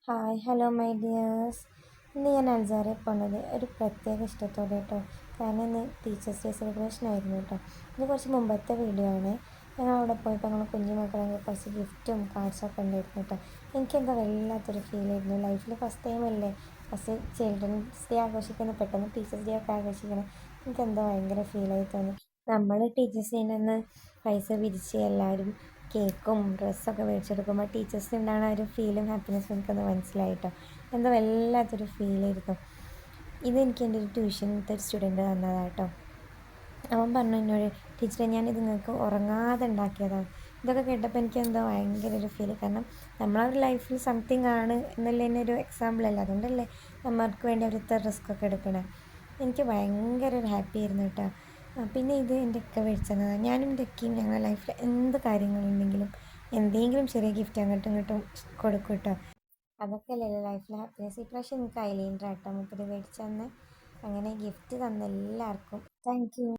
Hi hello my dears. ഇന്ന് ഞാൻ അൽസാറെ പോണത് ഒരു പ്രത്യേക ഇഷ്ടത്തോടെ കേട്ടോ. കാരണം ഇന്ന് ടീച്ചേഴ്സ് ഡേ സെലിബ്രേഷൻ ആയിരുന്നു കേട്ടോ. ഇത് കുറച്ച് മുമ്പത്തെ വീഡിയോ ആണ്. ഞങ്ങൾ അവിടെ പോയപ്പോൾ ഞങ്ങൾ കുഞ്ഞു മക്കളെ കുറച്ച് ഗിഫ്റ്റും കാർഡ്സൊക്കെ ഉണ്ടായിരുന്നു കേട്ടോ. എനിക്കെന്താ വല്ലാത്തൊരു ഫീലായിരുന്നു. ലൈഫിൽ ഫസ്റ്റ് ടൈം അല്ലേ ഫസ്റ്റ് ചിൽഡ്രൻസ് ഡേ ആഘോഷിക്കുന്നത്, പെട്ടെന്ന് ടീച്ചേഴ്സ് ഡേ ഒക്കെ ആഘോഷിക്കണം. എനിക്കെന്തോ ഭയങ്കര ഫീലായി തോന്നി. നമ്മൾ ടീച്ചേഴ്സ് ഡേയിൽ നിന്ന് പൈസ പിരിച്ച് എല്ലാവരും കേക്കും ഡ്രസ്സൊക്കെ മേടിച്ചെടുക്കുമ്പോൾ ടീച്ചേഴ്സിന് ഉണ്ടാകുന്ന ഒരു ഫീലും ഹാപ്പിനെസ്സും എനിക്കൊന്ന് മനസ്സിലായിട്ടോ. എന്തോ വല്ലാത്തൊരു ഫീലായിരുന്നു. ഇതെനിക്ക് എൻ്റെ ഒരു ട്യൂഷനത്തെ ഒരു സ്റ്റുഡൻറ്റ് തന്നതാട്ടോ. അവൻ പറഞ്ഞു എന്നോട്, ടീച്ചറെ ഞാനിത് നിങ്ങൾക്ക് ഉറങ്ങാതെ ഉണ്ടാക്കിയതാണ്. ഇതൊക്കെ കേട്ടപ്പോൾ എനിക്ക് എന്തോ ഭയങ്കര ഒരു ഫീൽ. കാരണം നമ്മളൊരു ലൈഫിൽ സംതിങ് ആണ് എന്നുള്ളതിന് ഒരു എക്സാമ്പിൾ അല്ല. അതുകൊണ്ടല്ലേ നമ്മൾക്ക് വേണ്ടി അവർ ഇത്ര റിസ്ക് ഒക്കെ എടുക്കണേ. എനിക്ക് ഭയങ്കര ഒരു ഹാപ്പി ആയിരുന്നു കേട്ടോ. പിന്നെ ഇത് എൻ്റെ ഒക്കെ മേടിച്ചതാണ്. ഞാനും എൻ്റെ ഒക്കെയും ഞങ്ങളുടെ ലൈഫിൽ എന്ത് കാര്യങ്ങളുണ്ടെങ്കിലും എന്തെങ്കിലും ചെറിയ ഗിഫ്റ്റ് അങ്ങോട്ടും ഇങ്ങോട്ടും കൊടുക്കും കേട്ടോ. അതൊക്കെ അല്ലേ ലൈഫിൽ ഹാപ്പിനെസ്. ഇപ്രാവശ്യം എനിക്ക് ഐലൈനർ ആട്ടോ മുപ്പത് മേടിച്ച് തന്നെ. അങ്ങനെ ഗിഫ്റ്റ് തന്ന എല്ലാവർക്കും താങ്ക് യു.